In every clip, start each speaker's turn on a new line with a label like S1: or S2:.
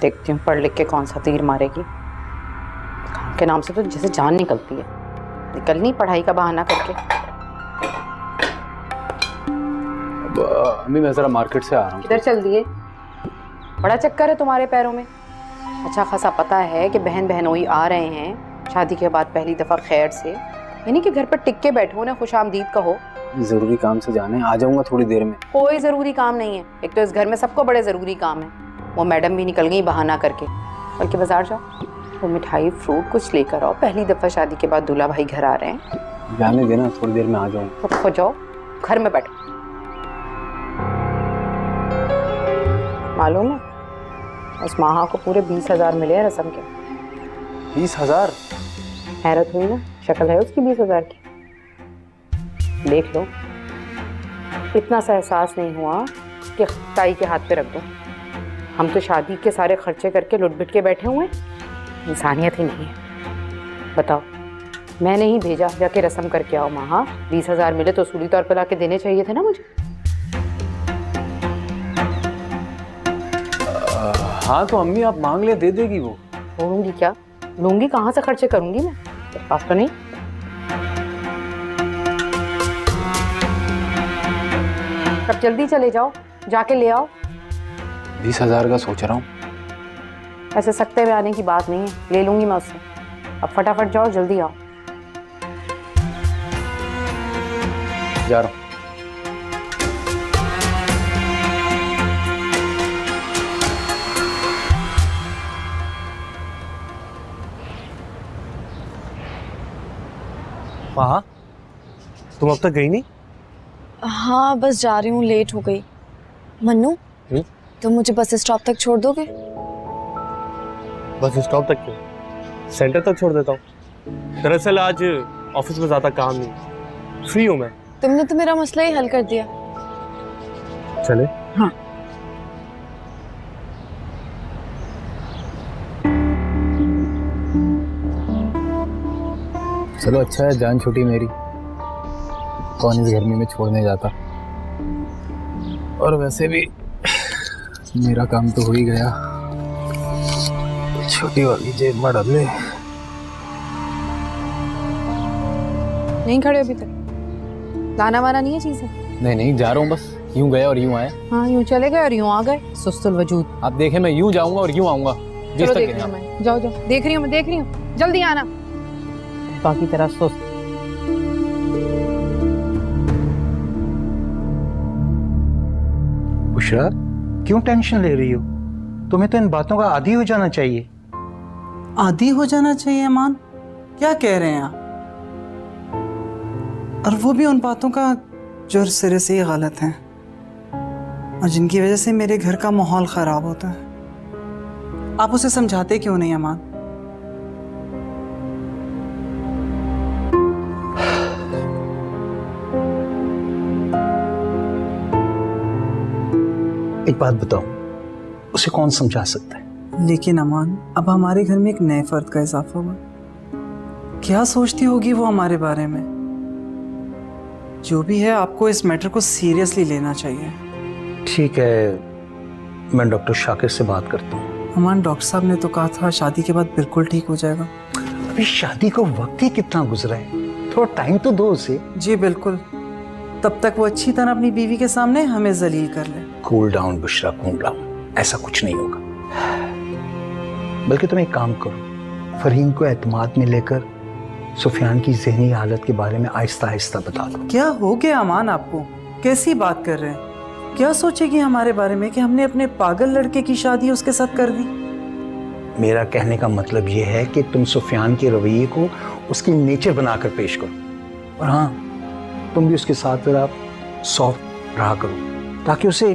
S1: देखती हूँ पढ़ लिख के कौन सा तीर मारेगी। काम के नाम से तो जैसे जान निकलती है, निकलनी पढ़ाई का बहाना करके।
S2: अम्मी मैं जरा मार्केट से आ रहा हूँ।
S1: किधर चल दिए? बड़ा चक्कर है तुम्हारे पैरों में। अच्छा खासा पता है कि बहन बहनोई आ रहे हैं शादी के बाद पहली दफा खैर से, यानी कि घर पर टिक के बैठो ना, खुश आमदीद कहो।
S2: जरूरी काम से जाने, आ जाऊंगा थोड़ी देर में।
S1: कोई जरूरी काम नहीं है, एक तो इस घर में सबको बड़े जरूरी काम है। वो मैडम भी निकल गई बहाना करके। बल्कि बाजार जाओ, वो मिठाई फ्रूट कुछ लेकर आओ, पहली दफा शादी के बाद दूल्हा भाई घर आ रहे हैं।
S2: जाने देना, थोड़ी देर में आ जाऊंगा।
S1: तो खो जाओ, घर में बैठो। मालूम है उस माहा को पूरे 20,000 मिले हैं रस्म के।
S2: 20,000?
S1: हैरत हुई ना, शक्ल है उसकी 20,000 की। देख लो, इतना सा एहसास नहीं हुआ कि ताई के हाथ पे रख दो। हम तो शादी के सारे खर्चे करके लुट बिट के बैठे हुए, इंसानियत ही नहीं है। बताओ, मैं नहीं भेजा जाके रस्म करके आओ। माँ 20,000 मिले तो उसूली तौर पर ला के देने चाहिए थे ना मुझे।
S2: हाँ तो अम्मी आप मांग ले, दे देगी वो।
S1: लूंगी क्या? लूंगी कहाँ से खर्चे करूंगी मैं? पास तो नहीं। अब जल्दी चले जाओ, जाके ले आओ।
S2: 20,000 का सोच रहा हूँ।
S1: ऐसे सकते में आने की बात नहीं है, ले लूंगी मैं उससे। अब फटाफट जाओ, जल्दी आओ।
S2: जा रहा हूँ।
S3: वहाँ तुम अब तक गई नहीं?
S4: हाँ बस जा रही हूँ, लेट हो गई। मन्नू तुम मुझे बस स्टॉप तक छोड़ दोगे?
S3: बस स्टॉप तक क्यों, सेंटर तक छोड़ देता हूँ। दरअसल आज ऑफिस में ज़्यादा काम नहीं, फ्री हूँ मैं।
S4: तुमने तो मेरा मसला ही हल कर दिया।
S3: चले?
S4: हाँ।
S2: चलो अच्छा है, जान छूटी मेरी। कौन इस गर्मी में छोड़ने जाता। और वैसे भी मेरा काम तो हो ही गया। छोटी वाली जेब में डाल ले।
S1: नहीं खड़े अभी तक? लाना वाना नहीं है चीजें?
S2: नहीं नहीं, जा रहा हूँ, बस यूं गए और यूं आए।
S1: हाँ, यूं चले गए और यूं आ गए, सुस्तुल वजूद।
S2: आप देखें, मैं यूं जाऊंगा और यूं आऊंगा।
S1: चलो देख रही हूँ मैं, जाओ जाओ, देख रही हूँ मैं, देख रही हूँ, जल्दी आना। बाकी तरह सुस्त।
S5: बुशरा, क्यों टेंशन ले रही हो? तुम्हें तो इन बातों का आदी हो जाना चाहिए।
S6: आदी हो जाना चाहिए? अमान, क्या कह रहे हैं आप? और वो भी उन बातों का जो सिरे से ही गलत हैं और जिनकी वजह से मेरे घर का माहौल खराब होता है। आप उसे समझाते क्यों नहीं अमान?
S5: एक बात बताओ, उसे कौन समझा सकता है?
S6: लेकिन अमान, अब हमारे घर में एक नए फर्द का इजाफा हुआ। क्या सोचती होगी वो हमारे बारे में? जो भी है, आपको इस मैटर को सीरियसली लेना चाहिए।
S5: ठीक है, मैं डॉक्टर शाकिर से बात करता हूँ।
S6: अमान, डॉक्टर साहब ने तो कहा था शादी के बाद बिल्कुल ठीक हो जाएगा।
S5: अभी शादी को वक्त ही कितना गुजरा है, थोड़ा टाइम तो दो उसे। जी
S6: बिल्कुल, तब तक वो अच्छी तरह अपनी बीवी के सामने हमें जलील कर ले।
S5: Cool down Bushra, cool down. ऐसा कुछ नहीं होगा। बल्कि तुम एक काम करो, फरहीन को एतमाद में लेकर सुफियान की ज़हनी हालत के बारे में आहिस्ता आहिस्ता बता दो।
S6: क्या हो गया अमान आपको? कैसी बात कर रहे हैं? क्या सोचेगी हमारे बारे में कि हमने अपने पागल लड़के की शादी उसके साथ कर दी?
S5: मेरा कहने का मतलब यह है कि तुम सुफियान के रवैये को उसकी नेचर बनाकर पेश करो। और हाँ, तुम भी उसके साथ फिर आप सॉफ्ट रहा करो, ताकि उसे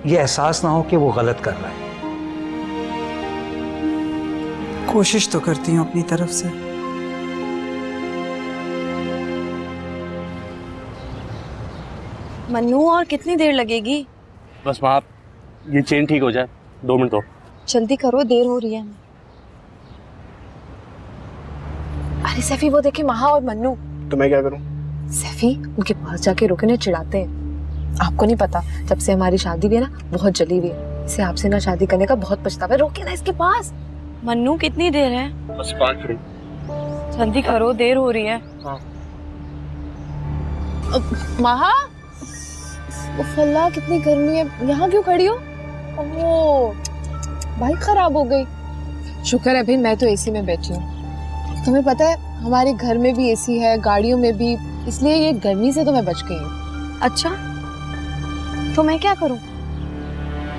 S5: ये एहसास ना हो कि वो गलत कर रहा है।
S6: कोशिश तो करती हूँ अपनी तरफ से।
S4: मन्नू, और कितनी देर लगेगी?
S3: बस वहाँ ये चेन ठीक हो जाए, 2 मिनट तो।
S4: जल्दी करो, देर हो रही है। अरे सैफी, वो देखे महा और मन्नू।
S3: तो मैं क्या करूँ?
S4: सैफी, उनके पास जाके रुकने चिढ़ाते हैं। आपको नहीं पता, जब से हमारी शादी हुई है ना, बहुत जली हुई है।
S7: इसे आपसे ना शादी करने का बहुत पछतावा है। रोके ना इसके पास।
S4: मन्नू कितनी देर है?
S3: बस 5 मिनट।
S4: जल्दी करो, देर हो रही है।
S3: हाँ।
S7: महा, उफ अल्लाह कितनी गर्मी है। यहाँ क्यों खड़ी हो? ओह, बाइक खराब हो गई। शुक्र है भाई मैं तो एसी में बैठी हूँ। तुम्हें पता है हमारे घर में भी एसी है, गाड़ियों में भी, इसलिए ये गर्मी से तो मैं बच गई हूँ।
S4: अच्छा, तो मैं क्या करूँ?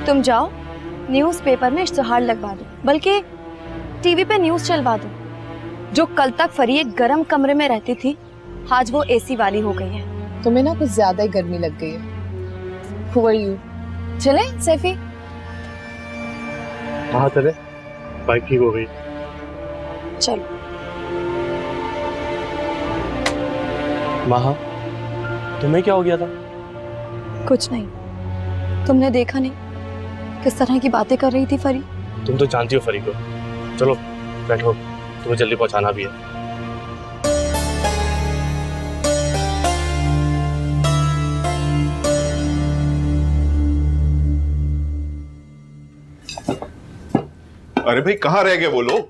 S4: तुम जाओ न्यूज़पेपर में इश्तिहार लगवा दो, बल्कि टीवी पे न्यूज़ चलवा दो। जो कल तक फरी एक गर्म कमरे में रहती थी, आज वो एसी वाली हो गई है।
S7: तुम्हें ना कुछ ज्यादा ही गर्मी लग गई है। Who are you? चले सैफी?
S3: कहाँ चले? बाइक ठीक हो गई।
S4: चलो।
S3: महा, तुम्हें क्या हो गया था?
S4: कुछ नहीं, तुमने देखा नहीं किस तरह की बातें कर रही थी फरी?
S3: तुम तो जानती हो फरी को। चलो बैठो, तुम्हें जल्दी पहुंचाना भी है।
S8: अरे भाई कहाँ रह गए वो लोग?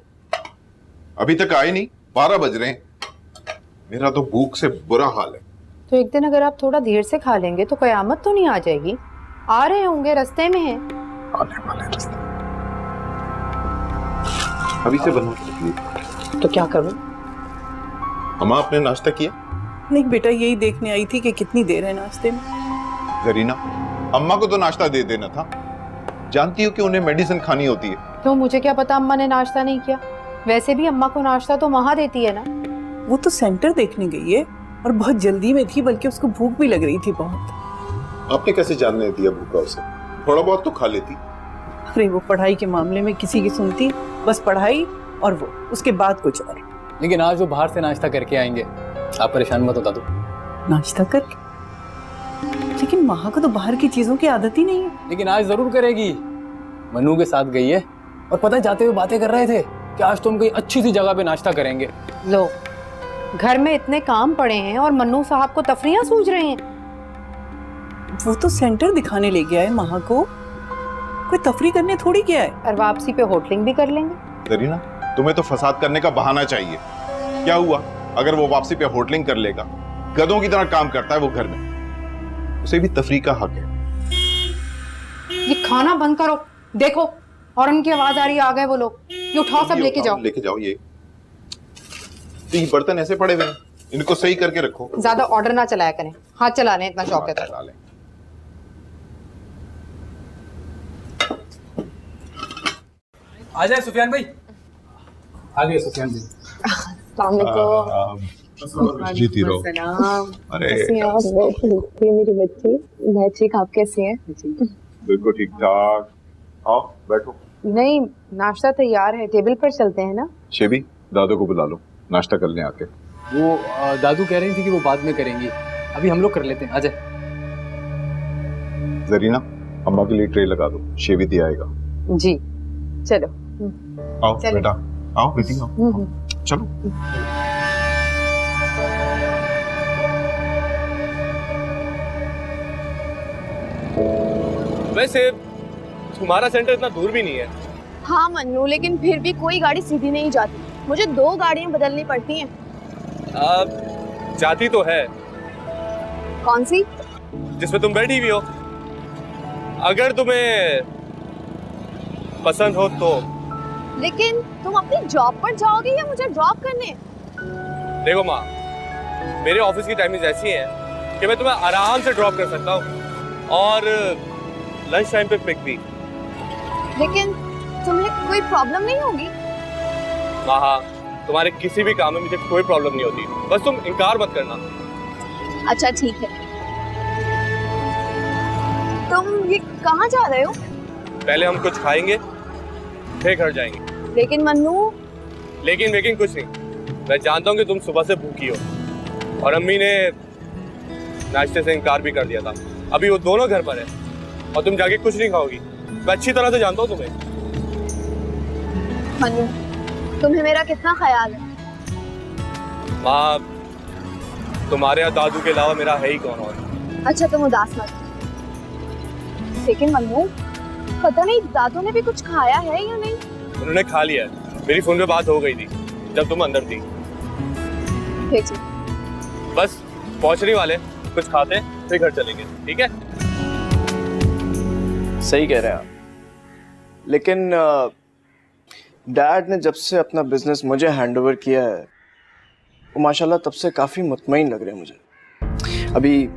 S8: अभी तक आए नहीं, 12 बज रहे हैं। मेरा तो भूख से बुरा हाल है।
S1: तो एक दिन अगर आप थोड़ा देर से खा लेंगे तो कयामत तो नहीं आ जाएगी। आ रहे होंगे, रास्ते में हैं।
S8: आने वाले रास्ते अभी से बना के रखिए।
S1: तो क्या करूं?
S8: अम्मा आपने नाश्ता किया?
S6: नहीं बेटा, यही देखने आई थी कि कितनी देर है नाश्ते में।
S8: जरीना, अम्मा को तो नाश्ता दे देना था। जानती हो कि उन्हें मेडिसिन खानी होती है।
S1: तो मुझे क्या पता अम्मा ने नाश्ता नहीं किया। वैसे भी अम्मा को नाश्ता तो महा देती है ना।
S6: वो तो सेंटर देखने गई है और बहुत जल्दी में थी, बल्कि उसको भूख भी लग रही थी बहुत।
S8: आपने कैसे जानने दिया भूखा उसे? थोड़ा बहुत तो खा लेती।
S6: अरे वो पढ़ाई के मामले में किसी की सुनती? बस पढ़ाई और वो, उसके बाद कुछ और।
S2: लेकिन आज वो बाहर से नाश्ता करके आएंगे, आप परेशान मत होता। दो
S6: नाश्ता करके? लेकिन महा को तो बाहर की चीजों की आदत ही नहीं है।
S2: लेकिन आज जरूर करेगी। मन्नू के साथ गई है और पता है जाते हुए बातें कर रहे थे कि आज तो हम कहीं अच्छी सी जगह पे नाश्ता करेंगे।
S1: लो, घर में इतने काम पड़े हैं और मन्नू साहब को तफरियां सूझ रहे हैं।
S6: वो तो सेंटर दिखाने ले गया है महा को, कोई तफरी करने थोड़ी गया है।
S1: और वापसी पे होटलिंग भी कर लेंगे।
S8: जरीना, तुम्हें तो फसाद करने का बहाना चाहिए। क्या हुआ अगर वो वापसी पे होटलिंग कर लेगा? गधों की तरह काम करता है वो घर में, उसे भी तफरी का हक है।
S1: ये खाना बंद करो। देखो, और उनकी आवाज आ रही है, आ गए वो लोग। ये उठाओ, सब लेके जाओ।
S8: लेके जाओ। ये तो ये बर्तन ऐसे पड़े हुए हैं, इनको सही करके रखो।
S1: ज्यादा ऑर्डर ना चलाया करें, हाथ चला लें, इतना शौक है तो।
S2: आ जाए सुफियान भाई। आ गए सुफियान जी।
S8: जीती रहो। अरे
S7: मेरी बच्ची। मैं ठीक, आप कैसी हैं?
S8: बिल्कुल ठीक ठाक। आओ बैठो।
S1: नहीं, नाश्ता तैयार है, टेबल पर चलते हैं ना।
S8: शेबी, दादू को बुला लो, नाश्ता कर लें आके।
S2: वो दादू कह रही थी कि वो बाद में करेंगी, अभी हम लोग कर लेते हैं। आ जाए।
S8: जरीना, अम्मा के लिए ट्रे लगा दो, शेबी भी आएगा।
S1: जी चलो।
S8: आओ बेटा, आओ बेटी, आओ चलो।
S3: वैसे तुम्हारा सेंटर इतना दूर भी नहीं है।
S4: हाँ मन्नू, लेकिन फिर भी कोई गाड़ी सीधी नहीं जाती। मुझे 2 गाड़ियां बदलनी पड़ती हैं।
S3: जाती तो है।
S4: कौन सी?
S3: जिसमें तुम बैठी हुई हो। अगर तुम्हें पसंद हो तो।
S4: लेकिन तुम अपनी जॉब पर जाओगे या मुझे ड्रॉप करने?
S3: देखो माँ, मेरे ऑफिस की टाइमिंग ऐसी है कि मैं तुम्हें आराम से ड्रॉप कर सकता हूँ और लंच टाइम पे पिक भी।
S4: लेकिन तुम्हें कोई प्रॉब्लम नहीं होगी?
S3: हाँ, तुम्हारे किसी भी काम में मुझे कोई प्रॉब्लम नहीं होती, बस तुम इनकार मत करना।
S4: अच्छा ठीक है। तुम ये कहाँ जा रहे हो?
S3: पहले हम कुछ खाएंगे, फिर घर जाएंगे।
S4: लेकिन मन्नू।
S3: लेकिन कुछ नहीं। मैं जानता हूँ कि तुम सुबह से भूखी हो और अम्मी ने नाश्ते से इनकार भी कर दिया था। अभी वो दोनों घर पर है और तुम जाके कुछ नहीं खाओगी। मैं अच्छी तरह से जानता हूँ तुम्हें।
S4: मन्नू, तुम्हें मेरा कितना ख्याल है?
S3: माँ, तुम्हारे यहाँ दादू के अलावा मेरा है ही कौन और।
S4: अच्छा तुम उदास मत। लेकिन मन्नू,
S7: पता नहीं दादू ने भी कुछ खाया है या नहीं।
S3: उन्होंने खा लिया है, मेरी फोन पे बात हो गई थी जब तुम अंदर थी।
S7: भेजिए।
S3: बस पहुंचने वाले, कुछ खाते फिर घर चलेंगे, ठीक है?
S9: सही कह रहे हैं आप, लेकिन डैड ने जब से अपना बिजनेस मुझे हैंडओवर किया है वो माशाल्लाह तब से काफ़ी मुतमईन लग रहे हैं मुझे। अभी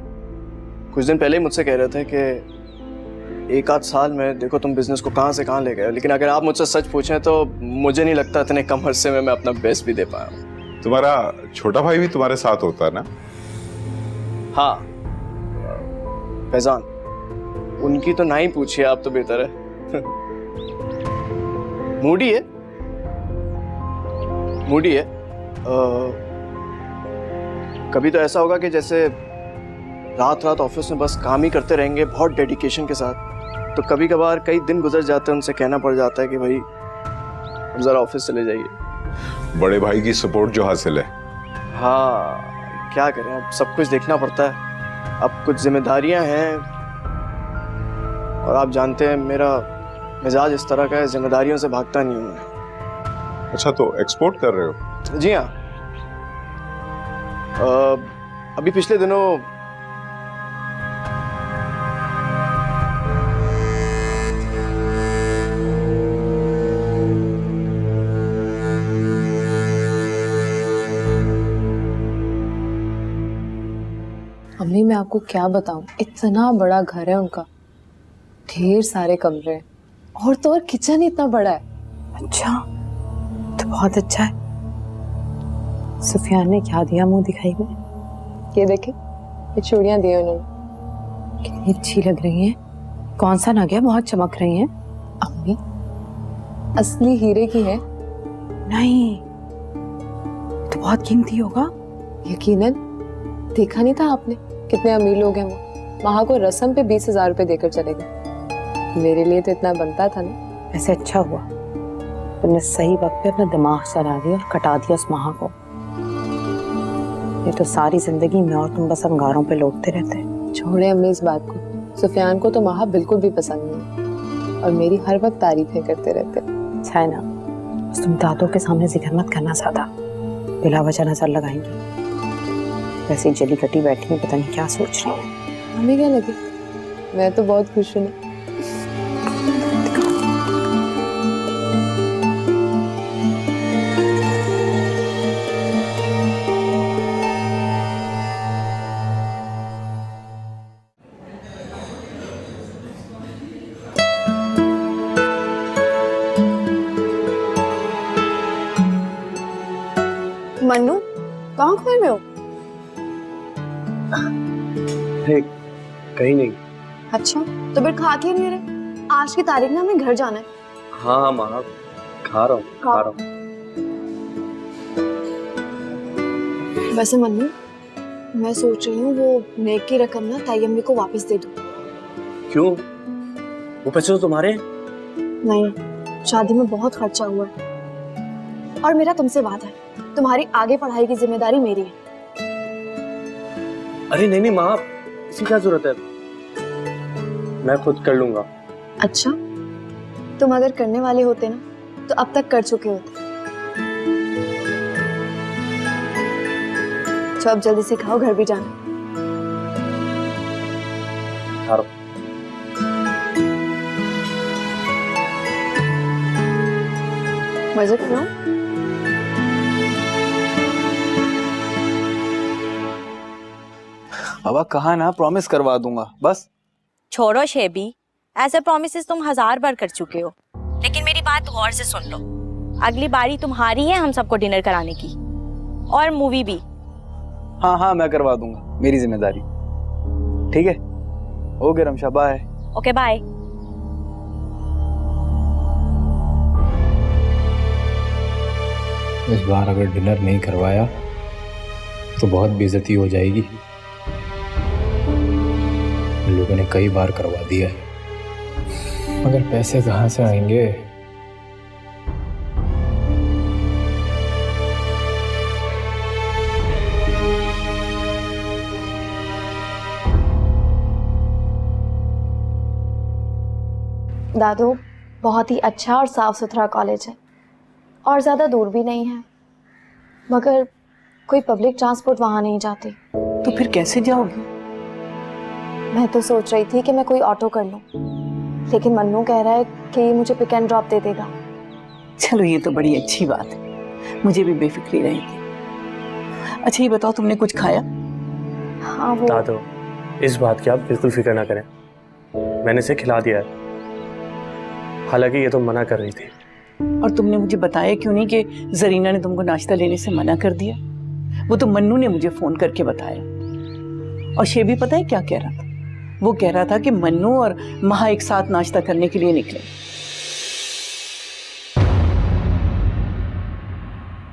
S9: कुछ दिन पहले ही मुझसे कह रहे थे कि 1 आध साल में देखो तुम बिजनेस को कहाँ से कहाँ ले गए, लेकिन अगर आप मुझसे सच पूछें तो मुझे नहीं लगता इतने कम अरसे में मैं अपना बेस्ट भी दे पाया हूँ।
S8: तुम्हारा छोटा भाई भी तुम्हारे साथ होता है ना?
S9: हाँ, फैजान, उनकी तो ना ही पूछिए आप तो बेहतर है। मूडी है, मूडी है। कभी तो ऐसा होगा कि जैसे रात रात ऑफिस में बस काम ही करते रहेंगे बहुत डेडिकेशन के साथ, तो कभी कभार कई दिन गुजर जाते हैं, उनसे कहना पड़ जाता है कि भाई अब जरा ऑफिस चले जाइए।
S8: बड़े भाई की सपोर्ट जो हासिल है।
S9: हाँ, क्या करें, अब सब कुछ देखना पड़ता है, अब कुछ जिम्मेदारियां हैं और आप जानते हैं मेरा मिजाज इस तरह का है, जिम्मेदारियों से भागता नहीं हूँ मैं।
S8: अच्छा, तो एक्सपोर्ट कर रहे हो?
S9: जी हाँ, अभी पिछले दिनों
S7: अम्मी मैं आपको क्या बताऊं, इतना बड़ा घर है उनका, ढेर सारे कमरे हैं और तो और किचन इतना बड़ा है।
S1: अच्छा, तो बहुत अच्छा है। सुफियान ने क्या दिया मुंह दिखाई में?
S7: ये देखे, ये चूड़ियां दी उन्होंने।
S1: कितनी अच्छी लग रही हैं। कौन सा नग है? बहुत चमक रही हैं।
S7: अम्मी असली हीरे की है।
S1: नहीं, तो बहुत कीमती होगा।
S7: यकीनन, देखा नहीं था आपने कितने अमीर लोग हैं वो, वहां को रस्म पे 20,000 रुपए देकर चले गए। मेरे लिए तो इतना बनता था ना।
S1: ऐसे अच्छा हुआ तुमने सही वक्त पे अपना दिमाग चला दिया और कटा दिया उस महा को। ये तो सारी जिंदगी में और तुम बस अंगारों पे लौटते रहते।
S7: छोड़े अम्मी इस बात को, सुफियान को तो महा बिल्कुल भी पसंद नहीं और मेरी हर वक्त तारीफें करते रहते।
S1: अच्छा है ना, बस तुम दादों के सामने जिक्र मत करना ज्यादा, बिला वजह नजर लगाएंगी। वैसे जली कटी बैठी है, पता नहीं क्या सोच रही है।
S7: हमें क्या लगे, मैं तो बहुत खुश हूँ। मन्नू, कहाँ खोए में हो?
S9: कहीं नहीं।
S4: अच्छा, तो फिर खा के नहीं रहे? आज की तारीख में हमें घर जाना है।
S9: हाँ माँ, खा रहा हूँ।
S4: वैसे मन्नू, मैं सोच रही हूँ वो नेक की रकम ना ताई अम्मी को वापस दे दूँ।
S9: क्यों? वो पैसे तो तुम्हारे?
S4: नहीं, शादी में बहुत खर्चा हुआ है और मेरा तुमसे वादा है, तुम्हारी आगे पढ़ाई की जिम्मेदारी मेरी है।
S9: अरे नहीं माँ, इसकी क्या जरूरत है, मैं खुद कर लूंगा।
S4: अच्छा, तुम अगर करने वाले होते ना तो अब तक कर चुके होते। तो अब जल्दी से खाओ, घर भी जाना। मजे करो।
S2: बाबा कहा ना, प्रॉमिस करवा दूंगा बस।
S10: छोड़ो शेबी, ऐसे प्रॉमिसेस तुम 1000 बार कर चुके हो, लेकिन मेरी बात गौर से सुन लो। अगली बारी तुम्हारी है हम सबको डिनर कराने की, और मूवी भी।
S2: हाँ मैं करवा दूंगा, मेरी जिम्मेदारी। ठीक है, okay Ramsha, bye.
S10: Okay bye.
S2: इस बार अगर डिनर नहीं करवाया तो बहुत बेइज्जती हो जाएगी। लोगों ने कई बार करवा दिया है, मगर पैसे कहाँ से आएंगे?
S4: दादू बहुत ही अच्छा और साफ सुथरा कॉलेज है और ज़्यादा दूर भी नहीं है, मगर कोई पब्लिक ट्रांसपोर्ट वहाँ नहीं जाती।
S6: तो फिर कैसे जाओगी?
S4: मैं तो सोच रही थी कि मैं कोई ऑटो कर लूँ, लेकिन मन्नू कह रहा है कि ये मुझे पिक एंड ड्रॉप दे देगा।
S6: चलो ये तो बड़ी अच्छी बात है, मुझे भी बेफिक्री रहेगी। अच्छा ये बताओ तुमने कुछ खाया?
S4: हाँ वो
S3: दादो, इस बात की आप बिल्कुल फिक्र ना करें, मैंने इसे खिला दिया है। हालांकि ये तो मना कर रही थी।
S6: और तुमने मुझे बताया क्यों नहीं कि जरीना ने तुमको नाश्ता लेने से मना कर दिया? वो तो मन्नू ने मुझे फोन करके बताया। और शेबी पता है क्या कह रहा था? वो कह रहा था कि मन्नू और महा एक साथ नाश्ता करने के लिए निकले।